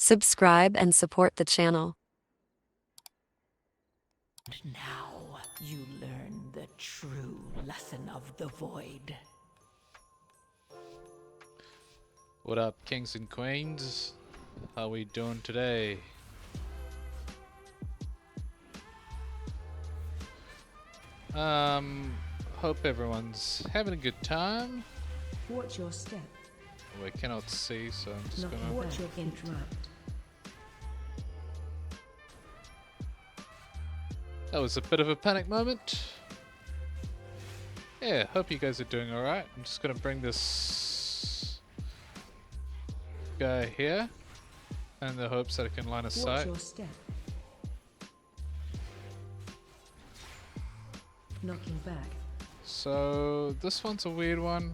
Subscribe and support the channel. And now you learn the true lesson of the void. What up, kings and queens? How we doing today? Hope everyone's having a good time. Watch your step. Oh, I cannot see, so I'm just gonna Watch your interrupt. That was a bit of a panic moment. Yeah, hope you guys are doing alright. I'm just gonna bring this guy here in the hopes that I can line of Watch sight. your step. Knocking back. So this one's a weird one.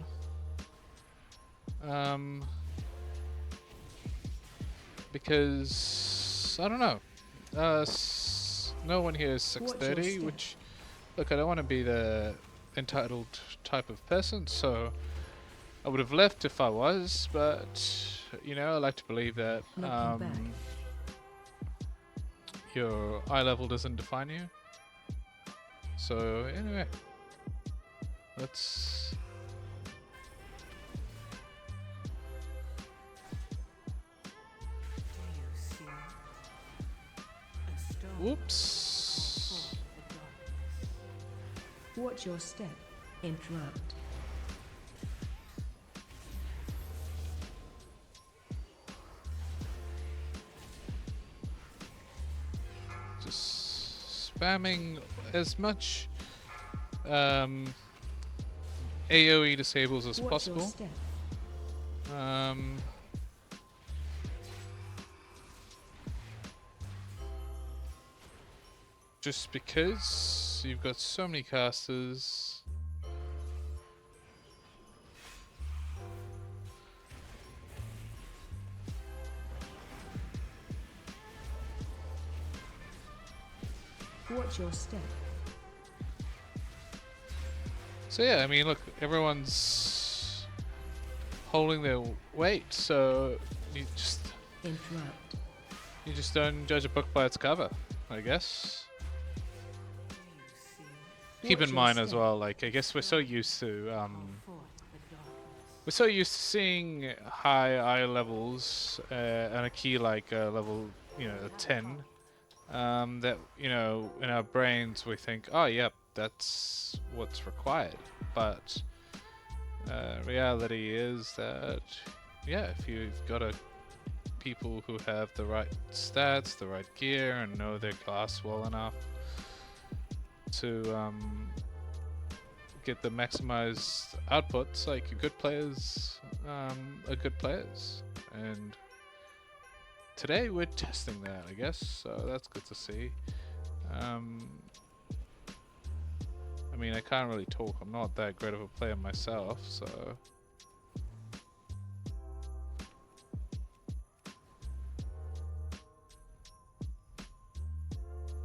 Because I don't know. No one here is 6:30, which, look, I don't want to be the entitled type of person, so I would have left if I was, but you know, I like to believe that your eye level doesn't define you. So anyway, let's whoops. Watch your step. Interrupt. Just spamming as much AoE disables as possible. Just because you've got so many casters. Watch your step. So yeah, I mean, look, everyone's holding their weight, so you just don't judge a book by its cover, I guess. Keep in mind as well, like, I guess we're so used to seeing high eye levels and a key like level, you know, 10, that, you know, in our brains we think, oh yep, that's what's required. But reality is that, yeah, if you've got people who have the right stats, the right gear, and know their class well enough to get the maximized outputs, like good players are good players, and today we're testing that, I guess, so that's good to see. I mean, I can't really talk, I'm not that great of a player myself, so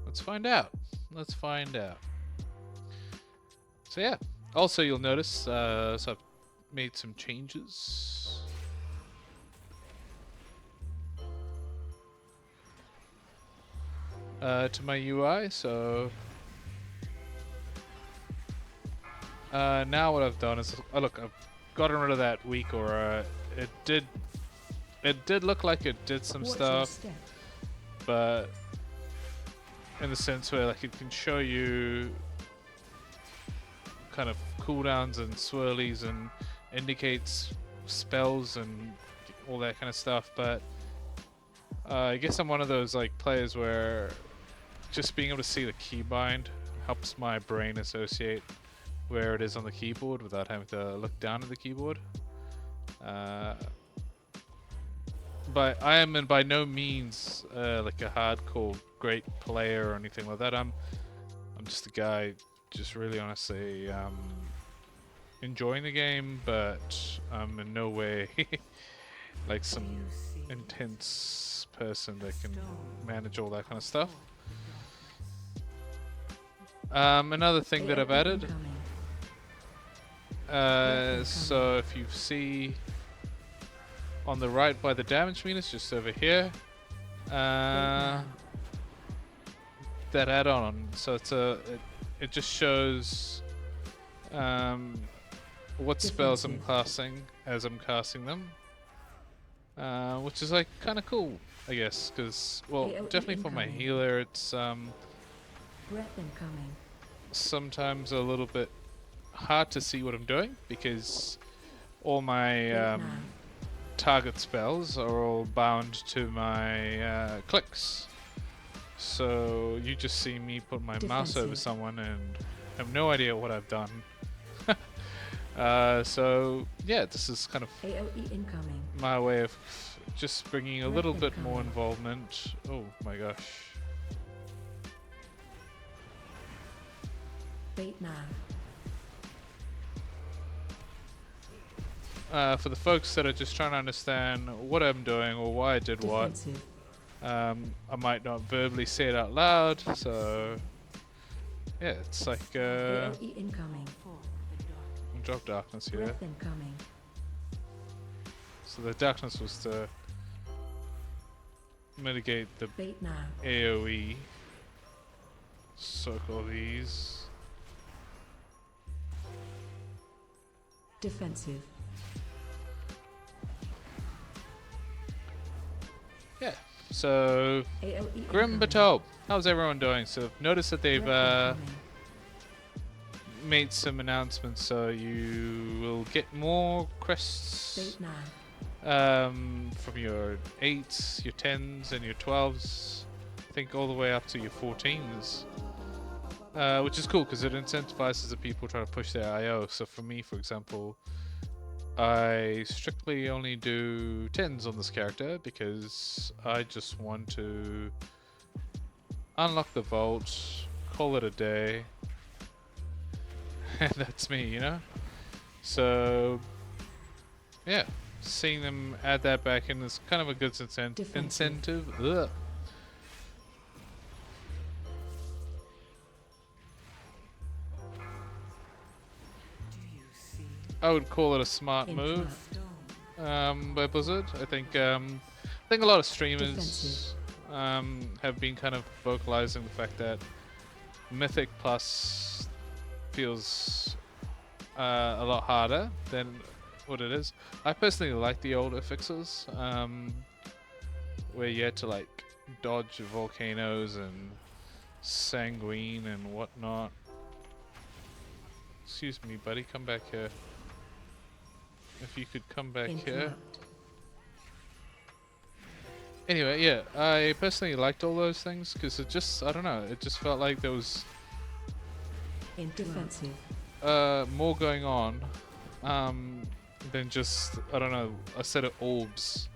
let's find out. Let's find out. So yeah, also you'll notice, so I've made some changes. To my UI, so now what I've done is, oh look, I've gotten rid of that weak aura. It did look like it did some stuff, but in the sense where, like, it can show you kind of cooldowns and swirlies and indicates spells and all that kind of stuff, but I guess I'm one of those like players where just being able to see the keybind helps my brain associate where it is on the keyboard without having to look down at the keyboard. But I am by no means like a hardcore great player or anything like that. I'm just a guy, just really honestly enjoying the game, but I'm in no way like some intense person that can manage all that kind of stuff. Another thing that I've added, so if you see on the right by the damage meters, just over here, that add-on. So it just shows what spells I'm casting as I'm casting them, which is like kind of cool, I guess, because well, definitely for my healer, it's sometimes a little bit hard to see what I'm doing because all my target spells are all bound to my clicks. So you just see me put my mouse over someone and have no idea what I've done. So yeah, this is kind of my way of just bringing a little bit more involvement. Oh my gosh. For the folks that are just trying to understand what I'm doing or why I did what, I might not verbally say it out loud, so yeah, it's like drop darkness here. So the darkness was to mitigate the AoE. Circle these. Defensive. Yeah. So Grim Batol, how's everyone doing? So I've noticed that they've made some announcements, so you will get more crests from your 8s, your 10s, and your 12s. I think all the way up to your 14s, which is cool because it incentivizes the people trying to push their IO. So for me, for example, I strictly only do 10s on this character because I just want to unlock the vault, call it a day, and that's me, you know? So yeah, seeing them add that back in is kind of a good incentive. Ugh. I would call it a smart move by Blizzard. I think a lot of streamers have been kind of vocalizing the fact that Mythic Plus feels a lot harder than what it is. I personally like the older fixes, where you had to like dodge volcanoes and sanguine and whatnot. Excuse me, buddy, come back here. If you could come back here. Anyway, yeah, I personally liked all those things because it just, I don't know, it just felt like there was more going on than just, I don't know, a set of orbs.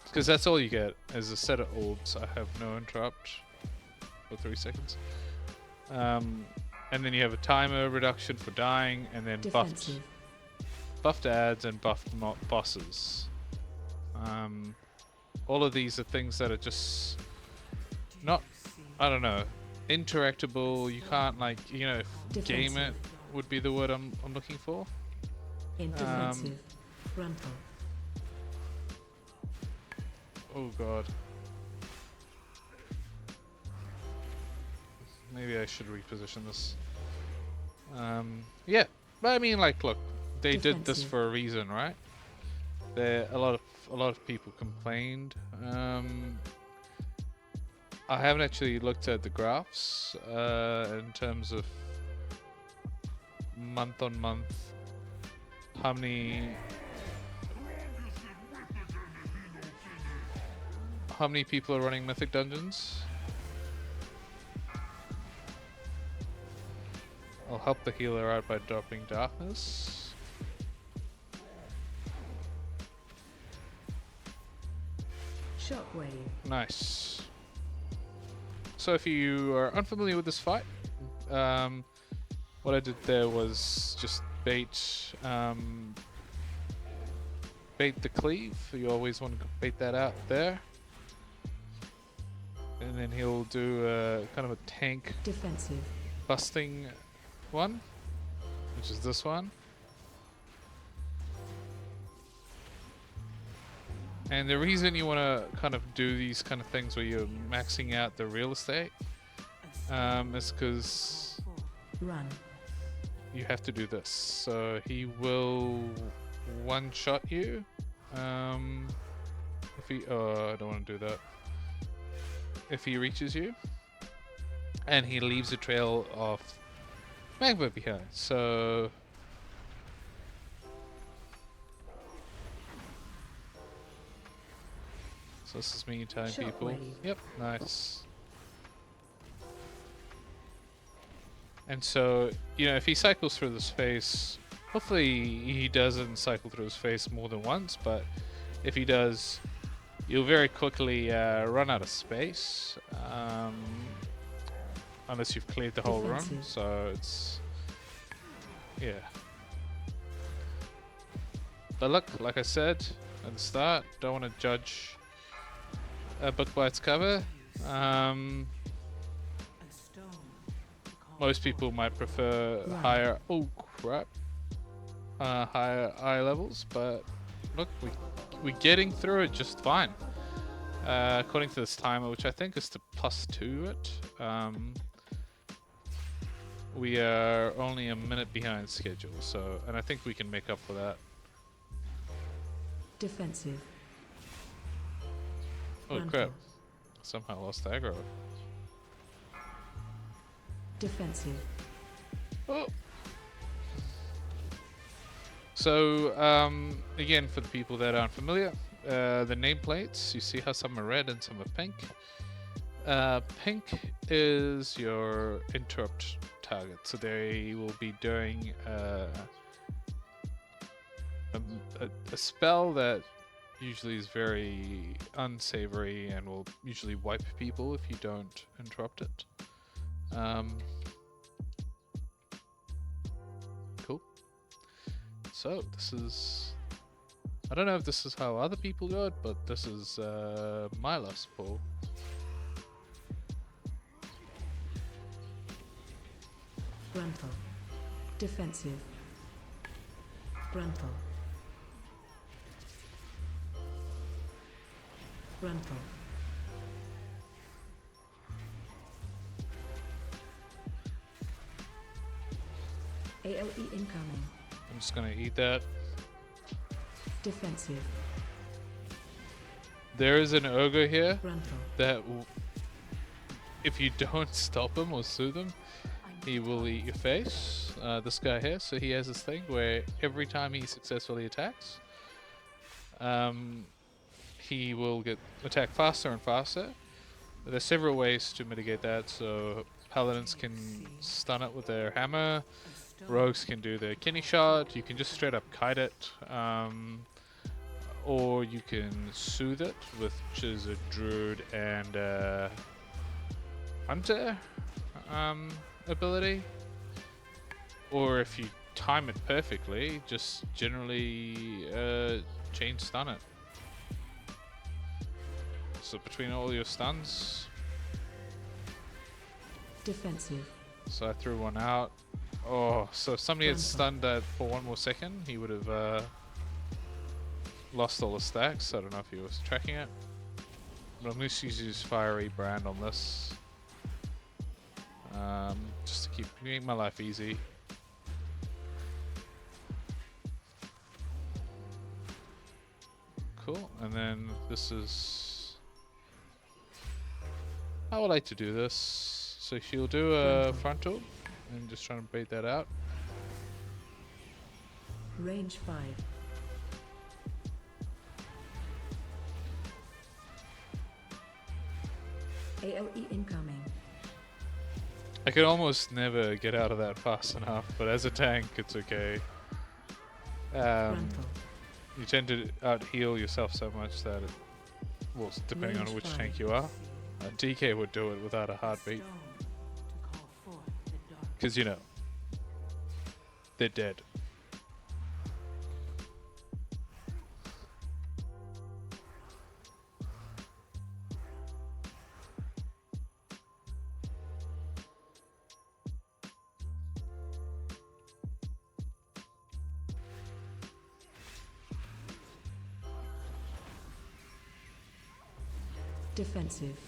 Because that's all you get is a set of orbs. I have no interrupt for 3 seconds. And then you have a timer reduction for dying, and then buffed ads and buffed bosses. All of these are things that are just not, I don't know, interactable. You can't like, you know, game it would be the word I'm looking for. Oh god. Maybe I should reposition this. Yeah, but I mean, like, look, they did this for a reason, right? A lot of people complained. I haven't actually looked at the graphs in terms of month on month how many people are running Mythic Dungeons. I'll help the healer out by dropping darkness. Shockwave. Nice. So if you are unfamiliar with this fight, what I did there was just bait the cleave. You always want to bait that out there. And then he'll do a kind of a tank Defensive. busting one, which is this one. And the reason you want to kind of do these kind of things where you're maxing out the real estate is because Run. you have to do this. So he will one-shot you. If he... Oh, I don't want to do that. If he reaches you. And he leaves a trail of magma behind. So... So this is me telling people. Shockwave. Yep, nice. And so, you know, if he cycles through this phase, hopefully he doesn't cycle through this phase more than once, but if he does, you'll very quickly run out of space. Unless you've cleared the whole room, so it's... Yeah. But look, like I said at the start, don't want to judge a book by its cover. Most people might prefer higher... Oh, crap. Higher eye levels, but look, we're getting through it just fine. According to this timer, which I think is to +2 it, we are only a minute behind schedule, so, and I think we can make up for that. Defensive. Oh crap, somehow lost aggro. Defensive. Oh! So, again, for the people that aren't familiar, the nameplates, you see how some are red and some are pink. Pink is your interrupt target, so they will be doing a spell that usually is very unsavory and will usually wipe people if you don't interrupt it. Cool. So this is... I don't know if this is how other people do it, but this is my last pull. Frontal. Defensive. Frontal. Frontal. ALE incoming. I'm just gonna eat that. Defensive. There is an ogre here Frontal. that if you don't stop him or soothe him, he will eat your face. This guy here, so he has this thing where every time he successfully attacks, he will get attacked faster and faster. There's several ways to mitigate that. So paladins can stun it with their hammer, rogues can do their kidney shot, you can just straight up kite it, or you can soothe it, which is a druid and hunter ability. Or if you time it perfectly, just generally chain stun it. So between all your stuns, Defensive. so I threw one out. Oh, so if somebody had stunned that for one more second, he would have lost all the stacks. I don't know if he was tracking it. But I'm going to use his fiery brand on this. Just to make my life easy. Cool, and then this is... I would like to do this. So she'll do a frontal, and just trying to bait that out. Range 5. ALE incoming. I could almost never get out of that fast enough, but as a tank, it's okay. Frontal. You tend to out-heal yourself so much that, well, depending on which tank you are, DK would do it without a heartbeat. Because, you know, they're dead. Defensive.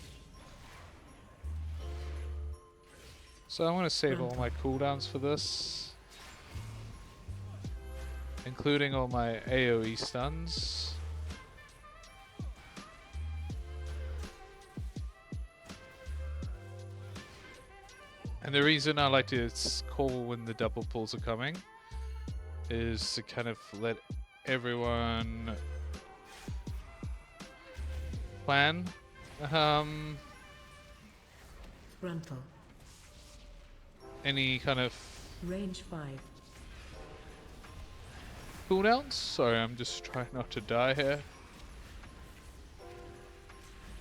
So I'm going to save all my cooldowns for this, including all my AoE stuns. And the reason I like to call when the double pulls are coming is to kind of let everyone plan. Frontal. Any kind of Range 5. cooldowns? Sorry, I'm just trying not to die here.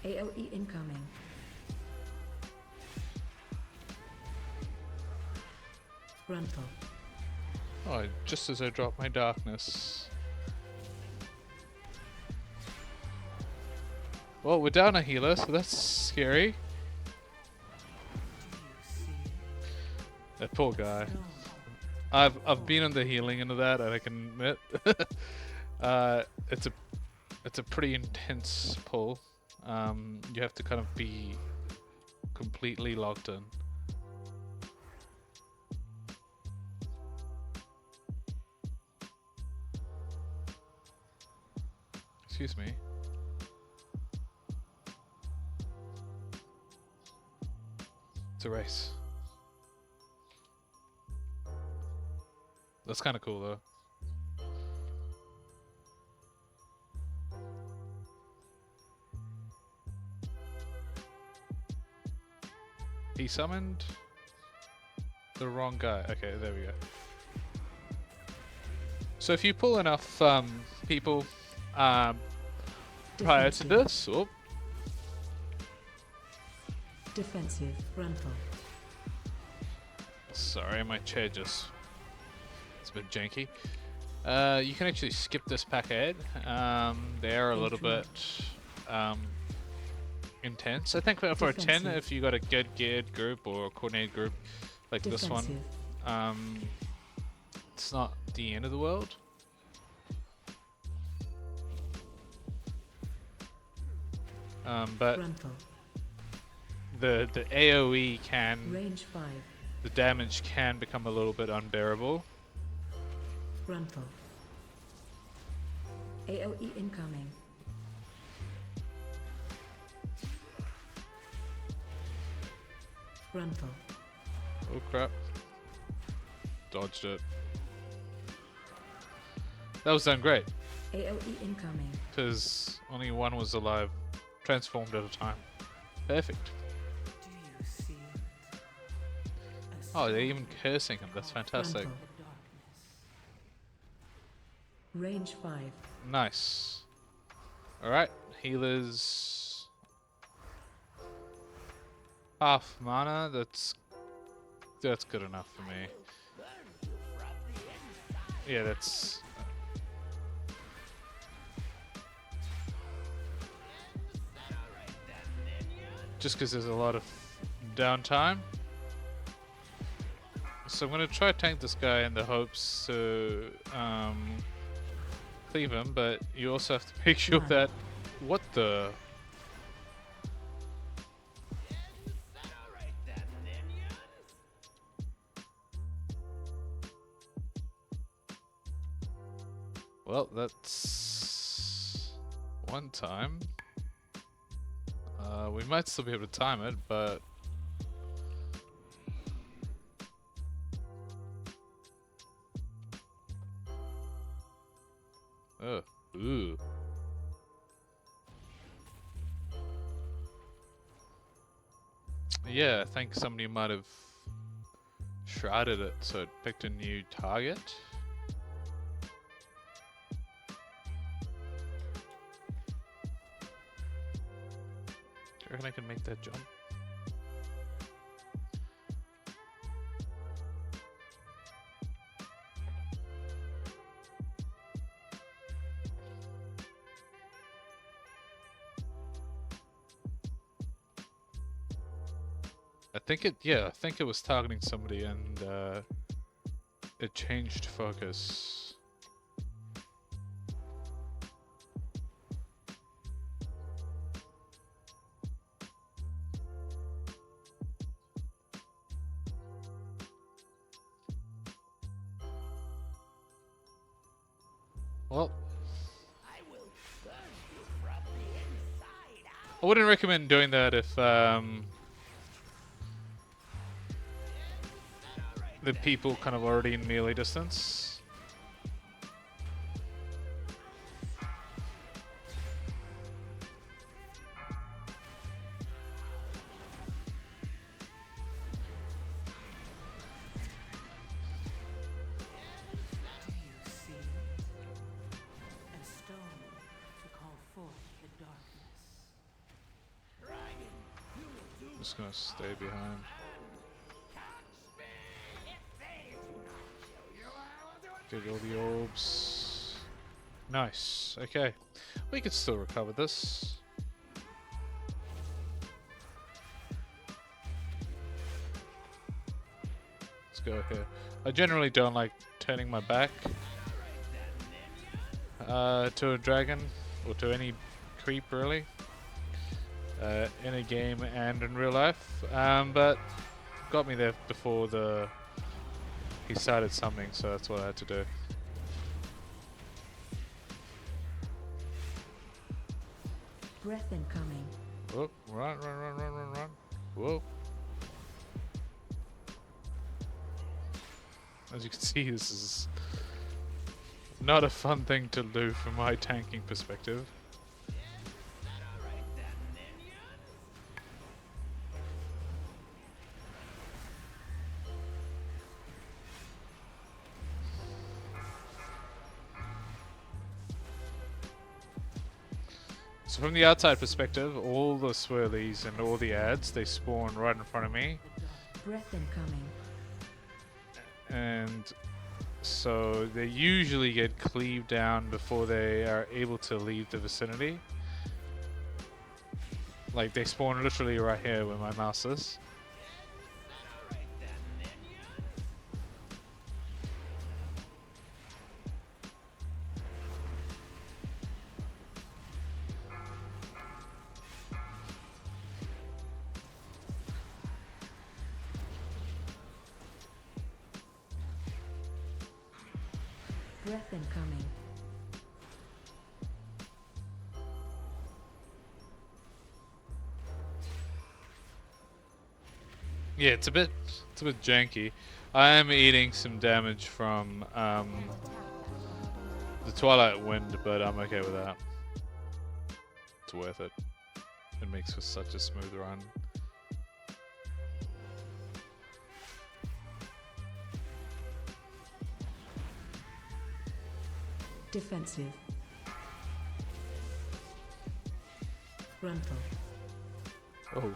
AoE incoming. Frontal. Oh, just as I drop my darkness. Well, we're down a healer, so that's scary. That poor guy. I've been on the healing into that, and I can admit, it's a pretty intense pull. You have to kind of be completely locked in. Excuse me. It's a race. That's kind of cool though. He summoned the wrong guy. Okay, there we go. So if you pull enough people prior to this, oh. Defensive. Frontal. Sorry, my chair just, it's a bit janky. You can actually skip this pack ahead. They are a little bit intense. I think for a 10, if you got a good geared group or a coordinated group like this one, it's not the end of the world. But Frontal. the AoE can, Range 5. the damage can become a little bit unbearable. Frontal. AoE incoming. Frontal. Oh crap. Dodged it. That was done great, AoE incoming. because only one was alive, transformed at a time. Perfect. Do you see it? Oh, they're even cursing him. That's fantastic. Frontal. Range 5. Nice. Alright, healers. Half mana, that's good enough for me. Yeah, that's... just because there's a lot of downtime. So I'm going to try to tank this guy in the hopes to cleave him, but you also have to make sure that... What the... Well, that's one time. We might still be able to time it, but... Oh, ooh. Yeah, I think somebody might have shrouded it, so it picked a new target. Do you reckon I can make that jump? I think it was targeting somebody and it changed focus. Well, I wouldn't recommend doing that if the people kind of already in melee distance. Just gonna stay behind. Get all the orbs. Nice. Okay. We could still recover this. Let's go here. I generally don't like turning my back to a dragon or to any creep really. In a game and in real life, but got me there before he started summoning, so that's what I had to do. Breath incoming. Oh, run. Whoa. As you can see, this is not a fun thing to do from my tanking perspective. So from the outside perspective, all the swirlies and all the ads, they spawn right in front of me. Breath incoming. And so they usually get cleaved down before they are able to leave the vicinity. Like they spawn literally right here where my mouse is. Breath incoming. Yeah, it's a bit janky. I am eating some damage from the Twilight Wind, but I'm okay with that. It's worth it. It makes for such a smooth run. Defensive. Frontal. Oh. Do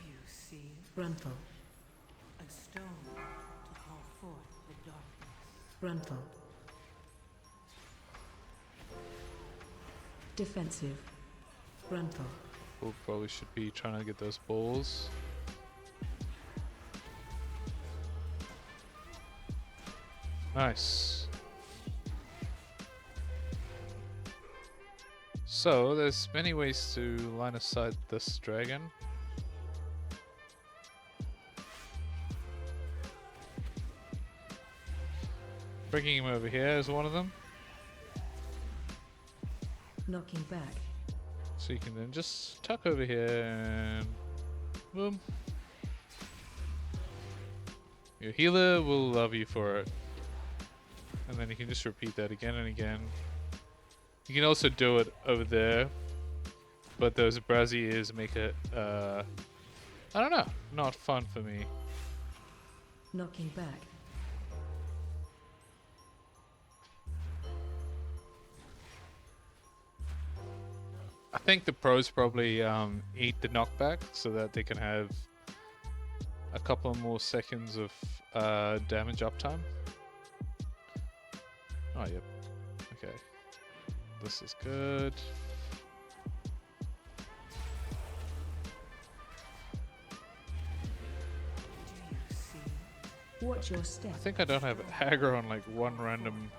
you see? Frontal. A stone to call forth the darkness. Frontal. Defensive. Frontal. We probably should be trying to get those balls. Nice. So, there's many ways to line of sight this dragon. Bringing him over here is one of them. Knocking back. So you can then just tuck over here and boom. Your healer will love you for it. And then you can just repeat that again and again. You can also do it over there, but those brassy ears make it, I don't know, not fun for me. Knocking back. I think the pros probably eat the knockback so that they can have a couple more seconds of damage uptime. Oh, yep. Okay. This is good. Watch your step. I think I don't have aggro on like one random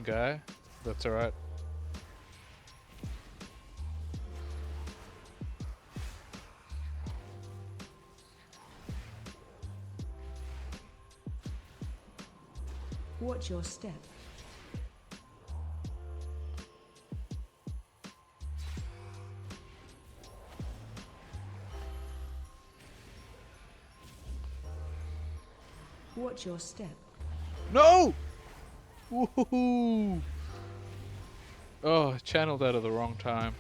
guy. That's alright. Watch your step. Watch your step. No! Woohoo! Oh, I channeled that at the wrong time.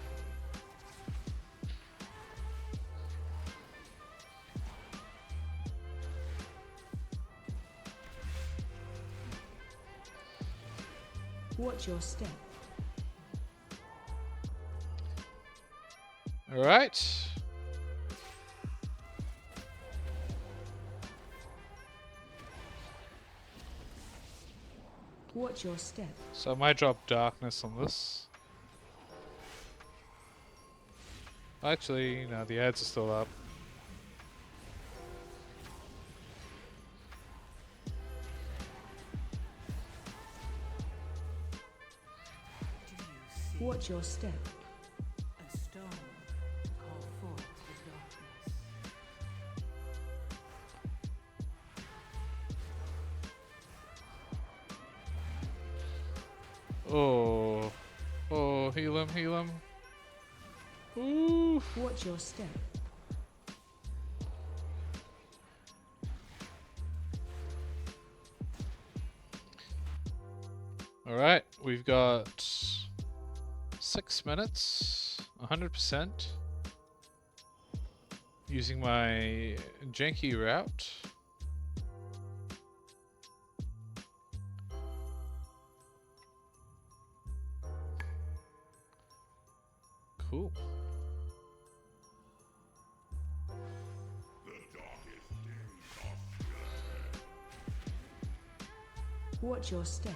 Watch your step. Alright. Watch your step. So I might drop darkness on this. Actually, no, the ads are still up. Do you see? Watch your step. A stone call forth the darkness. Oh. Oh, heal him, heal him. Ooh. Watch your step. Alright, we've got 6 minutes, 100%. Using my janky route. Cool. Watch your step.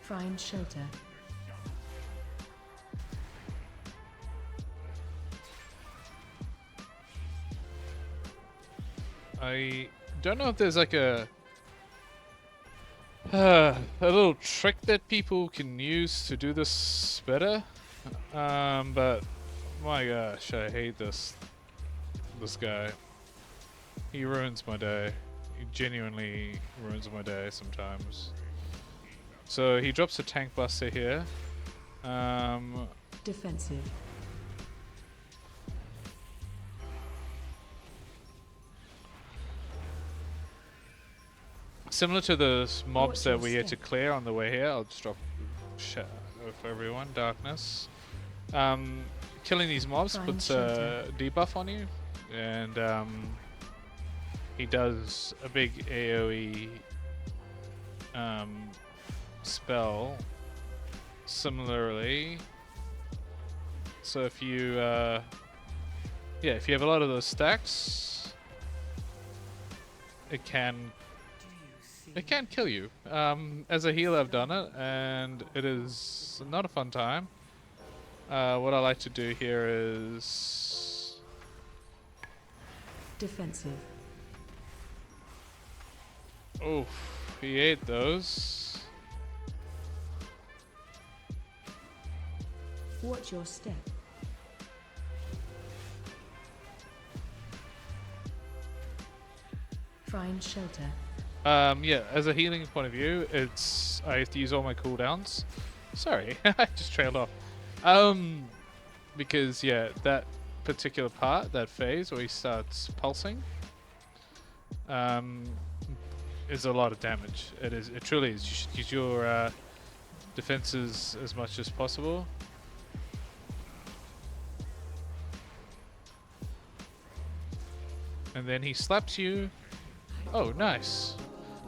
Find shelter. I don't know if there's like a little trick that people can use to do this better. But my gosh, I hate this guy. He ruins my day. He genuinely ruins my day sometimes. So he drops a tank buster here. Defensive. Similar to the mobs Watch that your we had to step. clear on the way here, I'll just drop shadow for everyone, darkness. Killing these mobs Find puts shelter. a debuff on you, and he does a big AoE spell similarly. So if you if you have a lot of those stacks, it can kill you. As a healer, I've done it, and it is not a fun time. What I like to do here is Defensive. oh, he ate those. Watch your step. Find shelter. Yeah, as a healing point of view, I have to use all my cooldowns. Sorry, I just trailed off. Because yeah, that particular part, that phase where he starts pulsing, is a lot of damage. It truly is. You should use your defenses as much as possible. And then he slaps you. Oh, nice.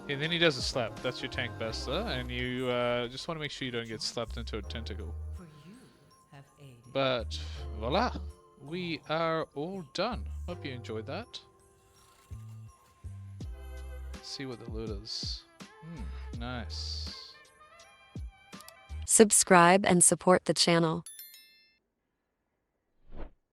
And then he does a slap. That's your tank buster, and you just want to make sure you don't get slapped into a tentacle. For you have aided. But voila, we are all done. Hope you enjoyed that. Let's see what the loot is. Nice. Subscribe and support the channel.